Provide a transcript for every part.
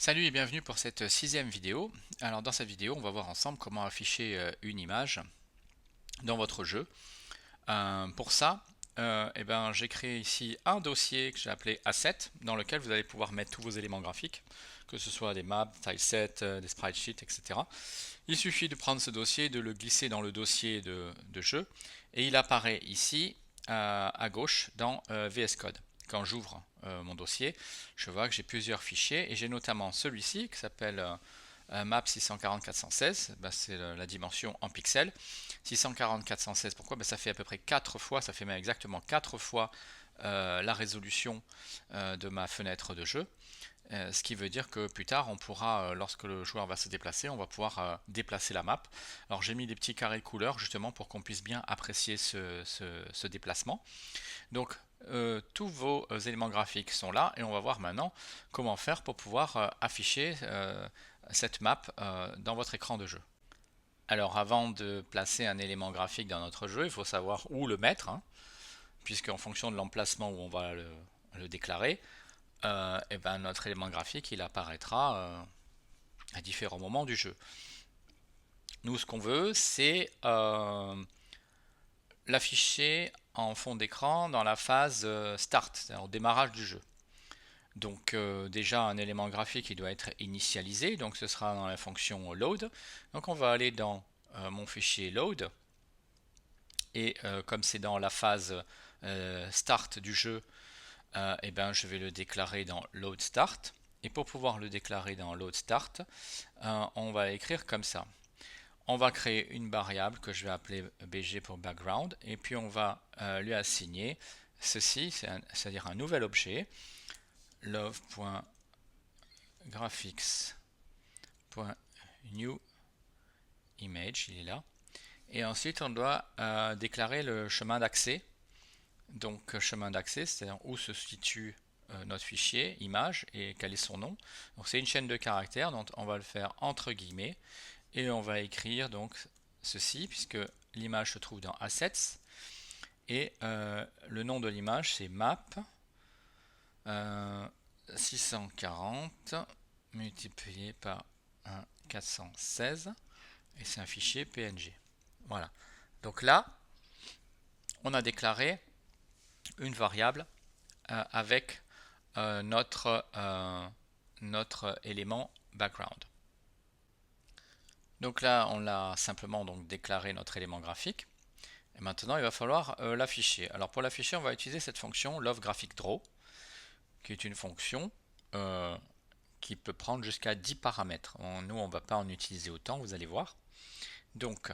Salut et bienvenue pour cette sixième vidéo. Alors dans cette vidéo, on va voir ensemble comment afficher une image dans votre jeu. Pour ça, j'ai créé ici un dossier que j'ai appelé Asset, dans lequel vous allez pouvoir mettre tous vos éléments graphiques, que ce soit des maps, tilesets, des spritesheets, etc. Il suffit de prendre ce dossier, de le glisser dans le dossier de jeu, et il apparaît ici à gauche dans VS Code. Quand j'ouvre mon dossier, je vois que j'ai plusieurs fichiers et j'ai notamment celui-ci qui s'appelle map 640-416, c'est la dimension en pixels. 640-416, pourquoi? Ça fait à peu près 4 fois, ça fait même exactement 4 fois la résolution de ma fenêtre de jeu. Ce qui veut dire que plus tard, on pourra, lorsque le joueur va se déplacer, on va pouvoir déplacer la map. Alors j'ai mis des petits carrés de couleurs justement pour qu'on puisse bien apprécier ce déplacement. Donc tous vos éléments graphiques sont là et on va voir maintenant comment faire pour pouvoir afficher cette map dans votre écran de jeu. Alors avant de placer un élément graphique dans notre jeu, il faut savoir où le mettre, hein, puisque en fonction de l'emplacement où on va le déclarer, notre élément graphique il apparaîtra à différents moments du jeu. Nous, ce qu'on veut, c'est l'afficher en fond d'écran dans la phase start, c'est-à-dire au démarrage du jeu. Donc déjà un élément graphique il doit être initialisé, donc ce sera dans la fonction load. Donc on va aller dans mon fichier load et comme c'est dans la phase start du jeu, je vais le déclarer dans load start. Et pour pouvoir le déclarer dans load start, on va écrire comme ça. On va créer une variable que je vais appeler bg pour background et puis on va lui assigner ceci, c'est-à-dire un nouvel objet, love.graphics.new image, il est là. Et ensuite on doit déclarer le chemin d'accès. Donc chemin d'accès, c'est-à-dire où se situe notre fichier image et quel est son nom. Donc c'est une chaîne de caractères, donc on va le faire entre guillemets et on va écrire donc ceci puisque l'image se trouve dans Assets et le nom de l'image c'est map 640 multiplié par 416 et c'est un fichier PNG. Voilà. Donc là, on a déclaré une variable avec notre élément background. Donc là, on a simplement donc déclaré notre élément graphique. Et maintenant, il va falloir l'afficher. Alors pour l'afficher, on va utiliser cette fonction loveGraphicDraw, qui est une fonction qui peut prendre jusqu'à 10 paramètres. Nous, on ne va pas en utiliser autant, vous allez voir. Donc,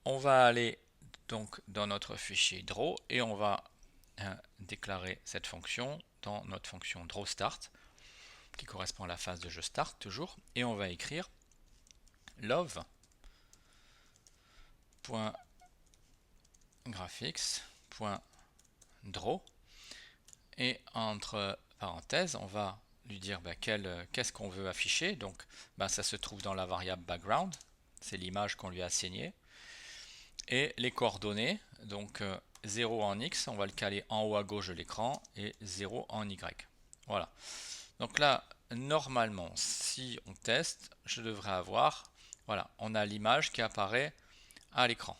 on va aller donc dans notre fichier draw et on va déclarer cette fonction dans notre fonction drawStart, qui correspond à la phase de jeu start toujours, et on va écrire love.graphics.draw et entre parenthèses on va lui dire qu'est-ce qu'on veut afficher. Donc ça se trouve dans la variable background, c'est l'image qu'on lui a assignée, et les coordonnées, donc 0 en X, on va le caler en haut à gauche de l'écran, et 0 en Y. Voilà. Donc là, normalement, si on teste, je devrais avoir, voilà, on a l'image qui apparaît à l'écran.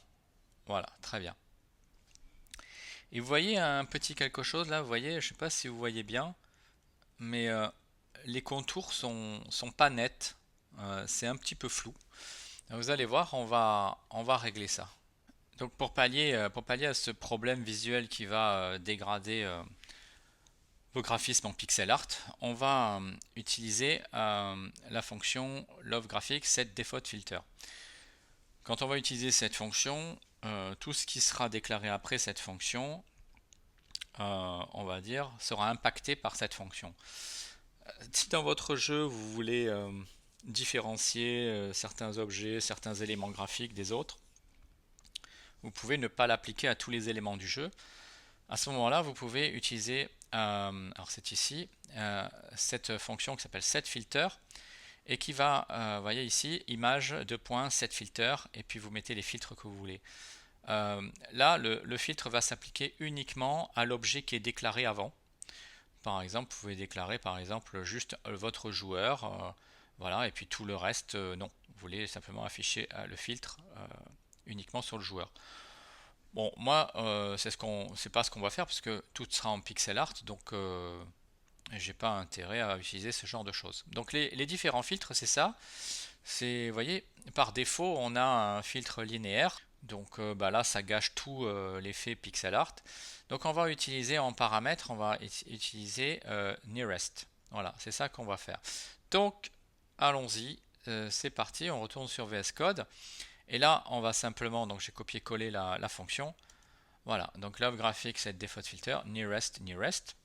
Voilà, très bien. Et vous voyez un petit quelque chose là, vous voyez, je ne sais pas si vous voyez bien, mais les contours sont pas nets, c'est un petit peu flou. Vous allez voir, on va régler ça. Donc pour pallier à ce problème visuel qui va dégrader vos graphismes en pixel art, on va utiliser la fonction loveGraphics.setDefaultFilter. Quand on va utiliser cette fonction, tout ce qui sera déclaré après cette fonction, on va dire, sera impacté par cette fonction. Si dans votre jeu vous voulez différencier certains objets, certains éléments graphiques des autres, vous pouvez ne pas l'appliquer à tous les éléments du jeu. À ce moment-là, vous pouvez utiliser, alors c'est ici, cette fonction qui s'appelle setFilter et qui va, voyez ici, image setFilter et puis vous mettez les filtres que vous voulez. Là, le filtre va s'appliquer uniquement à l'objet qui est déclaré avant. par exemple, vous pouvez déclarer par exemple juste votre joueur, voilà, et puis tout le reste, non. Vous voulez simplement afficher le filtre uniquement sur le joueur. Bon, moi, c'est pas ce qu'on va faire parce que tout sera en pixel art, donc j'ai pas intérêt à utiliser ce genre de choses. Donc les différents filtres, c'est ça. C'est, vous voyez, par défaut, on a un filtre linéaire. Donc bah là, ça gâche tout l'effet pixel art. Donc on va utiliser en paramètre, on va utiliser nearest. Voilà, c'est ça qu'on va faire. Donc allons-y, c'est parti, on retourne sur VS Code. Et là, on va simplement, donc j'ai copié-collé la fonction. Voilà, donc Love Graphics set default filter, nearest, nearest.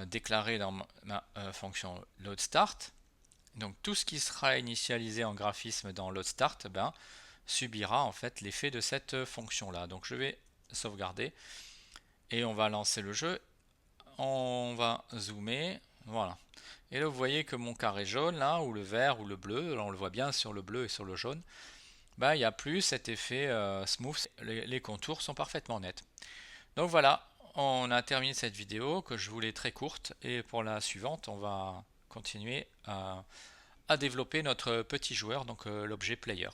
Déclaré dans ma fonction load start. Donc tout ce qui sera initialisé en graphisme dans load start, ben, subira en fait l'effet de cette fonction là. Donc je vais sauvegarder et on va lancer le jeu. On va zoomer, voilà. Et là vous voyez que mon carré jaune là, ou le vert ou le bleu, là on le voit bien sur le bleu et sur le jaune, ben, il n'y a plus cet effet smooth, les contours sont parfaitement nets. Donc voilà, on a terminé cette vidéo que je voulais très courte et pour la suivante on va continuer à développer notre petit joueur, donc l'objet player.